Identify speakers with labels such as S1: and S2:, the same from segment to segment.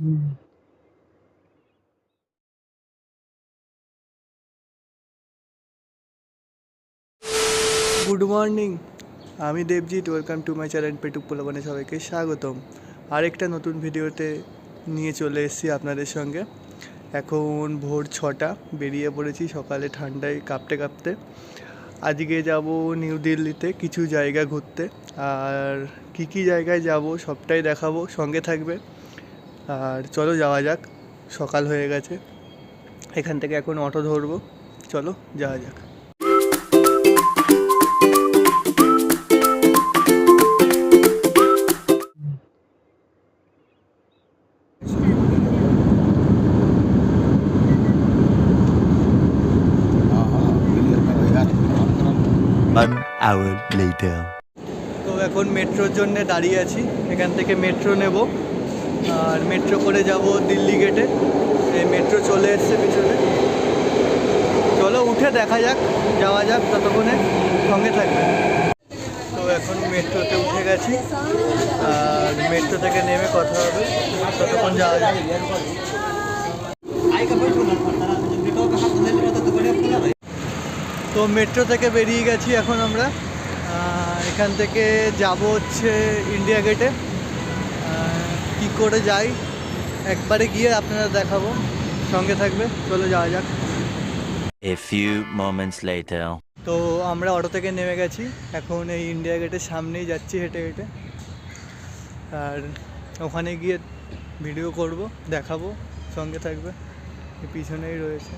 S1: Good morning, আমি Debjit. Welcome to my channel পেটুক পোলাবনে সবাইকে স্বাগতম। আরেকটা নতুন ভিডিওতে নিয়ে চলে এসেছি আপনাদের সঙ্গে। এখন ভোর 6টা, বেরিয়ে পড়েছি সকালে ঠান্ডায় কাঁপতে কাঁপতে। আজকে যাব নিউ দিল্লিতে কিছু জায়গা ঘুরতে, আর কী জায়গায় যাব সবটাই দেখাবো, সঙ্গে থাকবে। আর চলো যাওয়া যাক, সকাল হয়ে গেছে। এখান থেকে এখন অটো ধরবো, চলো যাওয়া যাক।
S2: One hour later.
S1: তো এখন মেট্রোর জন্য দাঁড়িয়ে আছি। এখান থেকে মেট্রো নেব, আর মেট্রো করে যাব দিল্লি গেটে। এই মেট্রো চলে এসছে পিছনে, চলো উঠে দেখা যাক, যাওয়া যাক, ততক্ষণে সঙ্গে থাকবে। তো এখন মেট্রোতে উঠে গেছি, আর মেট্রো থেকে নেমে কথা হবে, ততক্ষণ যাওয়া যাক। তো মেট্রো থেকে বেরিয়ে গেছি এখন আমরা। এখান থেকে যাব হচ্ছে ইন্ডিয়া গেটে। কী করে যাই একবারে গিয়ে আপনারা দেখাবো, সঙ্গে থাকবে, চলো যাওয়া যাক।
S2: A few moments later.
S1: তো আমরা অটো থেকে নেমে গেছি, এখন এই ইন্ডিয়া গেটের সামনেই যাচ্ছি হেঁটে হেঁটে। আর ওখানে গিয়ে ভিডিও করব, দেখাবো, সঙ্গে থাকবে। পিছনেই রয়েছে।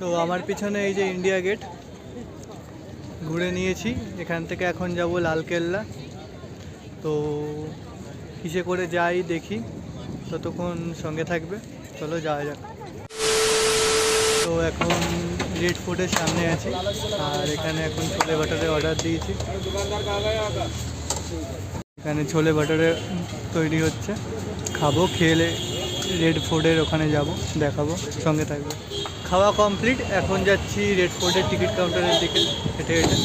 S1: তো আমার পিছনে এই যে ইন্ডিয়া গেট, ঘুরে নিয়েছি। এখান থেকে এখন যাব লালকেল্লা। তো কিসে করে যাই দেখি, ততক্ষণ সঙ্গে থাকবে, চলো যাওয়া যাক। তো এখন রেড ফোর্টের সামনে আছি, আর এখানে এখন ছোলে বাটারে অর্ডার দিয়েছি। এখানে ছোলে বাটারে তৈরি হচ্ছে, খাবো, খেলে রেড ফোর্টের ওখানে যাব, দেখাবো, সঙ্গে থাকবে। খাওয়া কমপ্লিট, এখন যাচ্ছি রেড ফোর্টের টিকিট কাউন্টারের দিকে হেঁটে হেঁটে।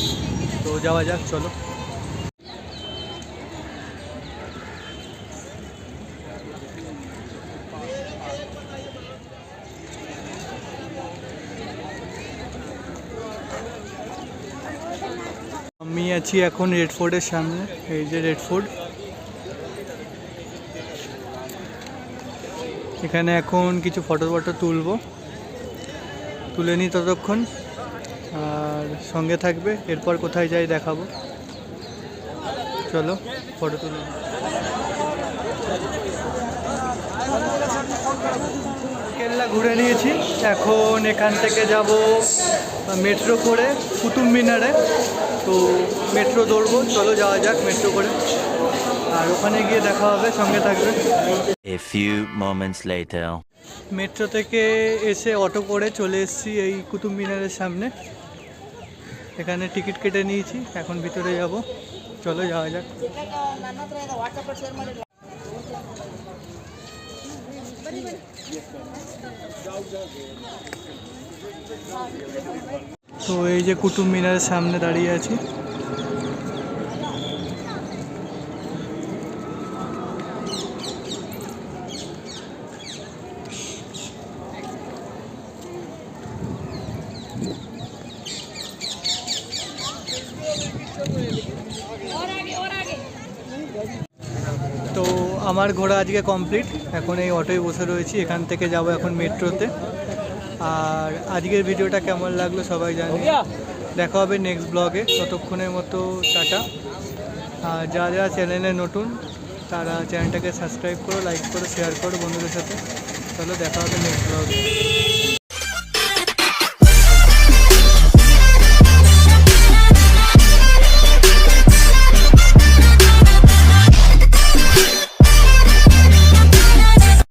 S1: তো যাওয়া যাক, চলো। আমি আছি এখন রেড ফোর্টের সামনে, এই যে রেড ফোর্ট। এখানে এখন কিছু ফটো তুলে নিই ততক্ষণ, আর সঙ্গে থাকবে। এরপর কোথায় যাই দেখাবো, চলো ফটো তুলে। কেল্লা ঘুরে নিয়েছি, এখন এখান থেকে যাব মেট্রো করে কুতুব মিনারে। তো মেট্রো ধরবো, চলো যাওয়া যাক মেট্রো করে, আর ওখানে গিয়ে দেখা হবে, সঙ্গে থাকবে।
S2: A few moments later.
S1: Metro থেকে এসে অটো করে চলে এসেছি এই কুতুব মিনারের সামনে। এখানে টিকিট কেটে নিয়েছি, এখন ভিতরে যাব, চলো যাওয়া যাক। তো এই যে কুতুব মিনারের সামনে দাঁড়িয়ে আছি। তো আমার ঘোরা আজকে কমপ্লিট, এখন এই অটোয় বসে রয়েছি। এখান থেকে যাব এখন মেট্রোতে। আর আজকের ভিডিওটা কেমন লাগলো সবাই জানি। দেখা হবে নেক্সট ব্লগে, ততক্ষণের মতো টাটা। আর যারা চ্যানেলে নতুন তারা চ্যানেলটাকে সাবস্ক্রাইব করো, লাইক করো, শেয়ার করো বন্ধুদের সাথে। চলো দেখা হবে নেক্সট ব্লগে।